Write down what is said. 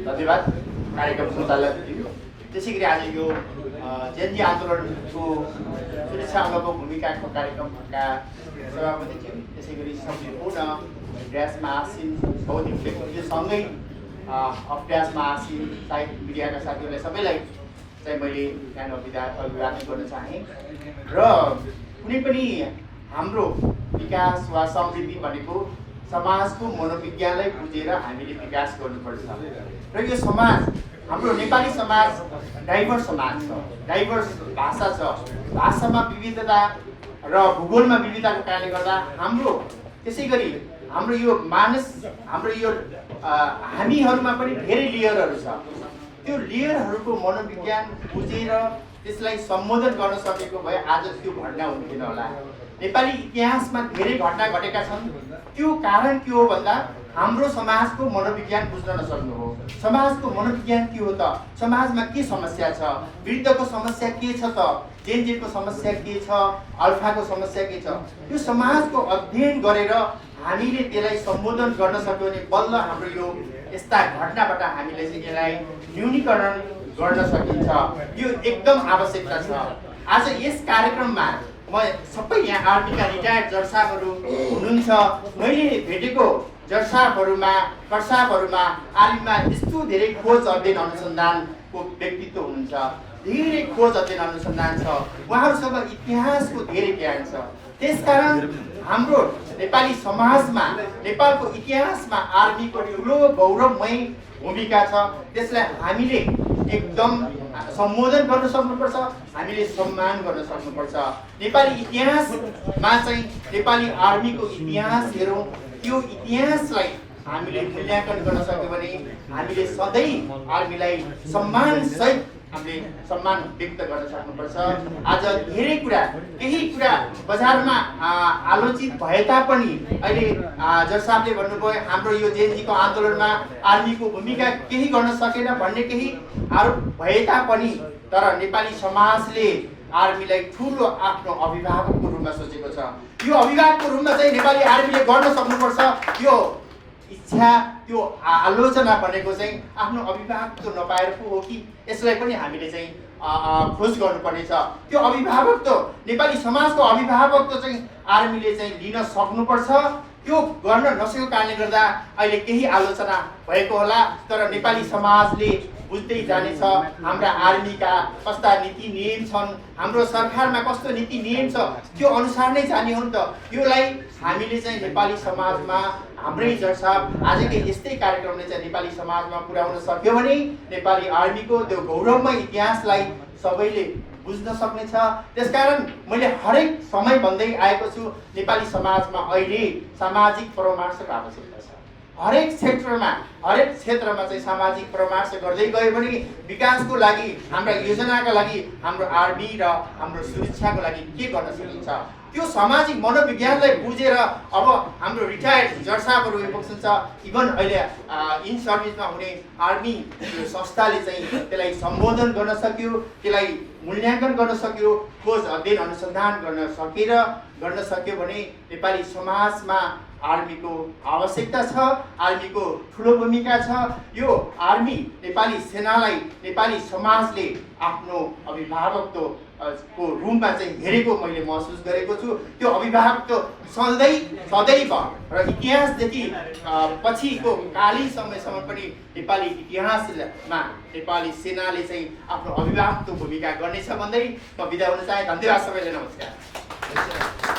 धन्यवाद कार्यक्रम सञ्चालन दियो। त्यसै गरी आज यो जेनजी आन्दोलनको सुरक्षा अङ्गको भूमिकाको कार्यक्रमका सभापति थियो। त्यसै गरी सम्पूर्ण अभ्यासमा आसीन भौतिक व्यक्तिसँगै अभ्यासमा आसीन साहित्य मिडियाका साथीहरूलाई सबैलाई चाहिँ मैले यहाँ अभिवादन गर्न चाहेँ। र कुनै पनि हाम्रो विकास वा समृद्धि भनेको समाजको मनोविज्ञानलाई बुझेर हामीले विकास गर्नुपर्छ। र यो समाज हाम्रो नेपाली समाज डाइभर्स समाज छ, डाइभर्स भाषा छ, भाषामा विविधता र भूगोलमा विविधताको कारणले गर्दा हाम्रो त्यसै गरी हाम्रो यो हाम्रो यो हामीहरूमा पनि धेरै लेयरहरू छ। त्यो लेयरहरूको मनोविज्ञान बुझेर त्यसलाई सम्बोधन गर्न सकेको भए आज त्यो घटना हुन्थेन होला। नेपाली इतिहासमा धेरै घटना घटेका छन्। त्यो कारण के हो भन्दा हाम्रो समाजको मनोविज्ञान बुझ्न नसक्नु हो। समाजको मनोविज्ञान के हो त? समाजमा के समस्या छ? वृद्धको समस्या के छ त? जेनजीको समस्या के छ? अल्फाको समस्या के छ? यो समाजको अध्ययन गरेर हामीले त्यसलाई सम्बोधन गर्न सक्यो भने बल्ल हाम्रो यो यस्ता घटनाबाट हामीले चाहिँ यसलाई न्यूनीकरण गर्न सकिन्छ। यो एकदम आवश्यकता छ। आज यस कार्यक्रममा म सबै यहाँ आर्मीका रिटायर्ड जर्साबहरू हुनुहुन्छ। मैले भेटेको जर्साबहरूमा कर्साबहरूमा आर्मीमा यस्तो धेरै खोज अध्ययन अनुसन्धानको व्यक्तित्व हुनुहुन्छ। धेरै खोज अध्ययन अनुसन्धान छ। उहाँहरूसँग इतिहासको धेरै ज्ञान छ। त्यसकारण हाम्रो नेपाली समाजमा नेपालको इतिहासमा आर्मीको ठुलो गौरवमय भूमिका छ। त्यसलाई हामीले एकदम सम्बोधन गर्न सक्नुपर्छ, हामीले सम्मान गर्न सक्नुपर्छ। नेपाली इतिहासमा चाहिँ नेपाली आर्मीको इतिहास हेरौँ। त्यो इतिहासलाई हामीले मूल्याङ्कन गर्न सक्यो भने हामीले सधैँ आर्मीलाई सम्मानसहित हामीले सम्मान व्यक्त गर्न सक्नुपर्छ। आज धेरै कुरा केही कुरा बजारमा आलोचित भए तापनि अहिले जर्साबले भन्नुभयो हाम्रो यो जेनजीको आन्दोलनमा आर्मीको भूमिका केही गर्न सकेन भन्ने केही आरोप भए तापनि तर नेपाली समाजले आर्मीलाई ठुलो आफ्नो अभिभावकको रूपमा सोचेको छ। यो अभिभावकको रूपमा चाहिँ नेपाली आर्मीले गर्न सक्नुपर्छ। यो इच्छा त्यो आलोचना भनेको चाहिँ आफ्नो अभिभावकत्व नपाएर पो हो कि यसलाई पनि हामीले चाहिँ खोज गर्नुपर्नेछ। त्यो अभिभावकत्व नेपाली समाजको अभिभावकत्व चाहिँ आर्मीले चाहिँ लिन सक्नुपर्छ। त्यो गर्न नसकेको कारणले गर्दा अहिले केही आलोचना भएको होला। तर नेपाली समाजले बुझ्दै जानेछ हाम्रा आर्मीका कस्ता नीति नियम छन्, हाम्रो सरकारमा कस्तो नीति नियम छ, त्यो अनुसार नै जाने हो नि त। योलाई हामीले चाहिँ नेपाली समाजमा हाम्रै जर्साब आजकै यस्तै कार्यक्रमले चाहिँ नेपाली समाजमा पुर्याउन सक्यो भने नेपाली आर्मीको त्यो गौरवमय इतिहासलाई सबैले बुझ्न सक्नेछ। त्यसकारण मैले हरेक समय भन्दै आएको छु नेपाली समाजमा अहिले सामाजिक परामर्शको आवश्यकता छ। हरेक क्षेत्रमा चाहिँ सामाजिक परामर्श गर्दै गयो भने विकासको लागि हाम्रा योजनाका लागि हाम्रो आर्मी र हाम्रो सुरक्षाको लागि के गर्न सकिन्छ त्यो सामाजिक मनोविज्ञानलाई बुझेर अब हाम्रो रिटायर्ड जर्साबहरू छ। इभन अहिले इन सर्भिसमा हुने आर्मी संस्थाले चाहिँ त्यसलाई सम्बोधन गर्न सक्यो, त्यसलाई मूल्याङ्कन गर्न सक्यो, खोज अध्ययन अनुसन्धान गर्न सक्यो भने नेपाली समाजमा आर्मीको आवश्यकता छ। आर्मीको ठुलो भूमिका छ। यो आर्मी नेपाली सेनालाई नेपाली समाजले आफ्नो अभिभावकत्व को रूपमा चाहिँ हेरेको मैले महसुस गरेको छु। त्यो अभिभावकत्व सदैव र इतिहासदेखि पछिको कालीन समयसम्म पनि नेपाली इतिहासमा नेपाली सेनाले चाहिँ आफ्नो अभिभावकत्व भूमिका गर्नेछ भन्दै म बिदा हुन चाहे। धन्यवाद सबैलाई। नमस्कार।